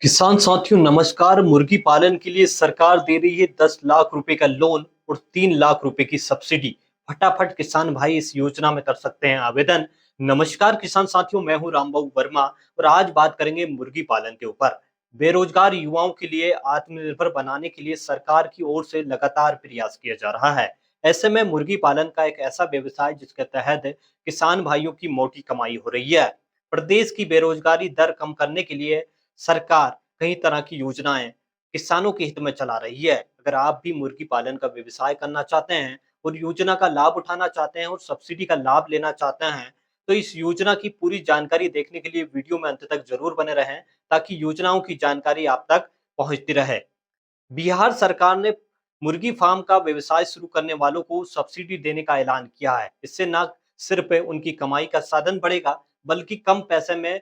किसान साथियों नमस्कार। मुर्गी पालन के लिए सरकार दे रही है 10 लाख रुपए का लोन और 3 लाख रुपए की सब्सिडी। फटाफट किसान भाई इस योजना में कर सकते हैं आवेदन। नमस्कार किसान साथियों, मैं हूं रामबाबू वर्मा और आज बात करेंगे मुर्गी पालन के ऊपर। बेरोजगार युवाओं के लिए आत्मनिर्भर बनाने के लिए सरकार की ओर से लगातार प्रयास किया जा रहा है। ऐसे में मुर्गी पालन का एक ऐसा व्यवसाय जिसके तहत किसान भाइयों की मोटी कमाई हो रही है। प्रदेश की बेरोजगारी दर कम करने के लिए सरकार कई तरह की योजनाएं किसानों के हित में चला रही है। अगर आप भी मुर्गी पालन का व्यवसाय करना चाहते हैं और योजना का लाभ उठाना चाहते हैं और सब्सिडी का लाभ लेना चाहते हैं, तो इस योजना की पूरी जानकारी देखने के लिए वीडियो में अंत तक जरूर बने रहें, ताकि योजनाओं की जानकारी आप तक पहुंचती रहे। बिहार सरकार ने मुर्गी फार्म का व्यवसाय शुरू करने वालों को सब्सिडी देने का ऐलान किया है। इससे न सिर्फ उनकी कमाई का साधन बढ़ेगा, बल्कि कम पैसे में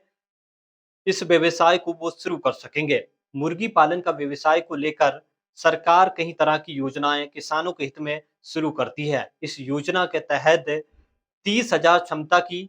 इस व्यवसाय को वो शुरू कर सकेंगे। मुर्गी पालन का व्यवसाय को लेकर सरकार कई तरह की योजनाएं किसानों के हित में शुरू करती है। इस योजना के तहत 30,000 क्षमता की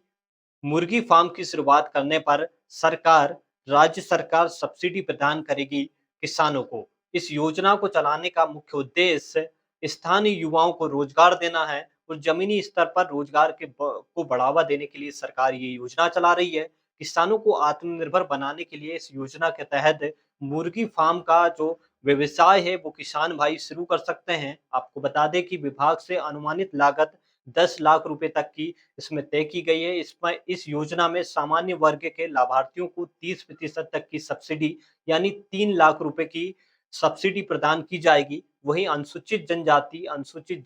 मुर्गी फार्म की शुरुआत करने पर सरकार राज्य सरकार सब्सिडी प्रदान करेगी किसानों को। इस योजना को चलाने का मुख्य उद्देश्य स्थानीय युवाओं को रोजगार देना है और जमीनी स्तर पर रोजगार को बढ़ावा देने के लिए सरकार ये योजना चला रही है। किसानों को आत्मनिर्भर बनाने के लिए इस योजना के तहत मुर्गी फार्म का जो व्यवसाय है वो किसान भाई शुरू कर सकते हैं। आपको बता दें कि विभाग से अनुमानित लागत 10 लाख रुपए तक की इसमें तय की गई है। इसमें इस योजना में सामान्य वर्ग के लाभार्थियों को 30% तक की सब्सिडी यानी 3 लाख रुपए की सब्सिडी प्रदान की जाएगी। वहीं अनुसूचित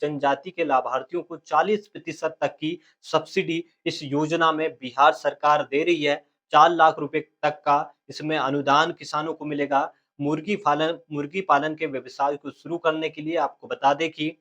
जनजाति के लाभार्थियों को 40% तक की सब्सिडी इस योजना में बिहार सरकार दे रही है। 4 लाख रुपए तक का इसमें अनुदान किसानों को मिलेगा। मुर्गी पालन के व्यवसाय को शुरू करने के लिए आपको बता दें कि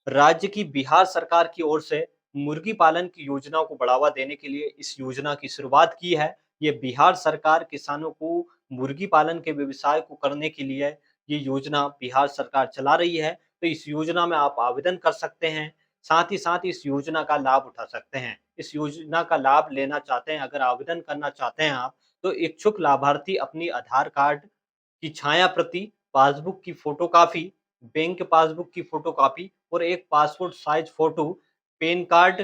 राज्य की बिहार सरकार की ओर से मुर्गी पालन की योजनाओं को बढ़ावा देने के लिए इस योजना की शुरुआत की है। ये बिहार सरकार किसानों को मुर्गी पालन के व्यवसाय को करने के लिए ये योजना बिहार सरकार चला रही है। तो इस योजना में आप आवेदन कर सकते हैं, साथ ही साथ इस योजना का लाभ उठा सकते हैं। इस योजना का लाभ लेना चाहते हैं, अगर आवेदन करना चाहते हैं आप, तो इच्छुक लाभार्थी अपनी आधार कार्ड की छाया प्रति, पासबुक की फोटोकॉपी, बैंक पासबुक की फोटोकॉपी और एक passport size photo, pan card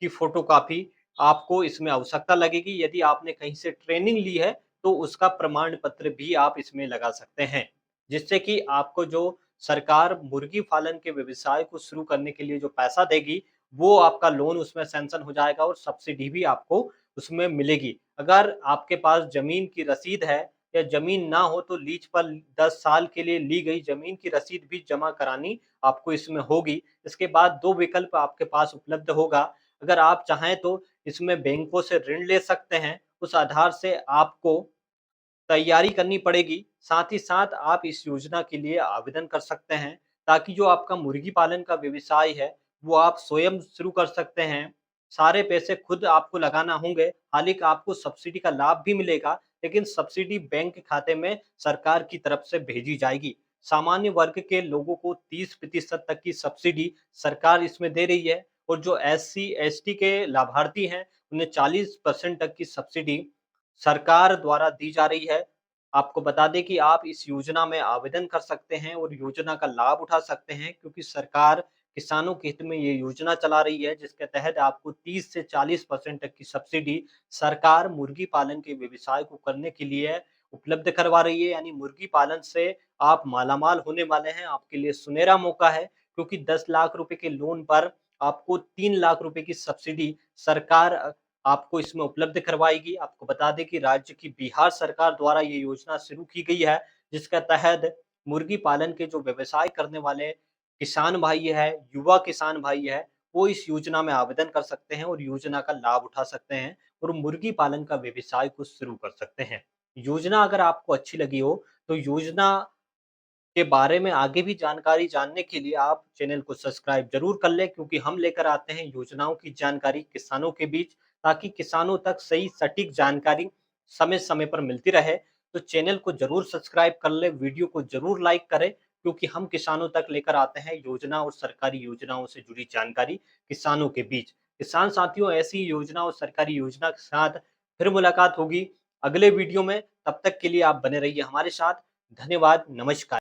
की फोटोकॉपी आपको इसमें आवश्यकता लगेगी। यदि आपने कहीं से ट्रेनिंग ली है तो उसका प्रमाण पत्र भी आप इसमें लगा सकते हैं, जिससे कि आपको जो सरकार मुर्गी पालन के व्यवसाय को शुरू करने के लिए जो पैसा देगी, वो आपका लोन उसमें सैंक्शन हो जाएगा और सब्सिडी भी आपको उसमें मिलेगी। अगर आपके पास जमीन की रसीद है या जमीन ना हो तो लीज पर 10 साल के लिए ली गई जमीन की रसीद भी जमा करानी आपको इसमें होगी। इसके बाद 2 विकल्प आपके पास उपलब्ध होगा। अगर आप चाहें तो इसमें बैंकों से ऋण ले सकते हैं, उस आधार से आपको तैयारी करनी पड़ेगी। साथ ही साथ आप इस योजना के लिए आवेदन कर सकते हैं, ताकि जो आपका मुर्गी पालन का व्यवसाय है, वो आप स्वयं शुरू कर सकते हैं। सारे पैसे खुद आपको लगाना होंगे, हालाँकि आपको सब्सिडी का लाभ भी मिलेगा, लेकिन सब्सिडी बैंक खाते में सरकार की तरफ से भेजी जाएगी। सामान्य वर्ग के लोगों को 30% तक की सब्सिडी सरकार इसमें दे रही है और जो एससी, एसटी के लाभार्थी हैं, उन्हें 40% तक की सब्सिडी सरकार द्वारा दी जा रही है। आपको बता दें कि आप इस योजना में आवेदन कर सकते हैं और योजना का लाभ उठा सकते हैं, क्योंकि सरकार किसानों के हित में ये योजना चला रही है, जिसके तहत आपको 30 से 40% तक की सब्सिडी सरकार मुर्गी पालन के व्यवसाय को करने के लिए उपलब्ध करवा रही है। यानी मुर्गी पालन से आप मालामाल होने वाले हैं। आपके लिए सुनहरा मौका है, क्योंकि 10 लाख रुपए के लोन पर आपको 3 लाख रुपए की सब्सिडी सरकार आपको इसमें उपलब्ध करवाएगी। आपको बता दें कि राज्य की बिहार सरकार द्वारा ये योजना शुरू की गई है, जिसके तहत मुर्गी पालन के जो व्यवसाय करने वाले किसान भाई है, युवा किसान भाई है, वो इस योजना में आवेदन कर सकते हैं और योजना का लाभ उठा सकते हैं और मुर्गी पालन का व्यवसाय को शुरू कर सकते हैं। योजना अगर आपको अच्छी लगी हो, तो योजना के बारे में आगे भी जानकारी जानने के लिए आप चैनल को सब्सक्राइब जरूर कर लें, क्योंकि हम लेकर आते हैं योजनाओं की जानकारी किसानों के बीच, ताकि किसानों तक सही सटीक जानकारी समय समय पर मिलती रहे। तो चैनल को जरूर सब्सक्राइब कर लें, वीडियो को जरूर लाइक करें, क्योंकि हम किसानों तक लेकर आते हैं योजना और सरकारी योजनाओं से जुड़ी जानकारी किसानों के बीच। किसान साथियों, ऐसी योजना और सरकारी योजना के साथ फिर मुलाकात होगी अगले वीडियो में। तब तक के लिए आप बने रहिए हमारे साथ। धन्यवाद, नमस्कार।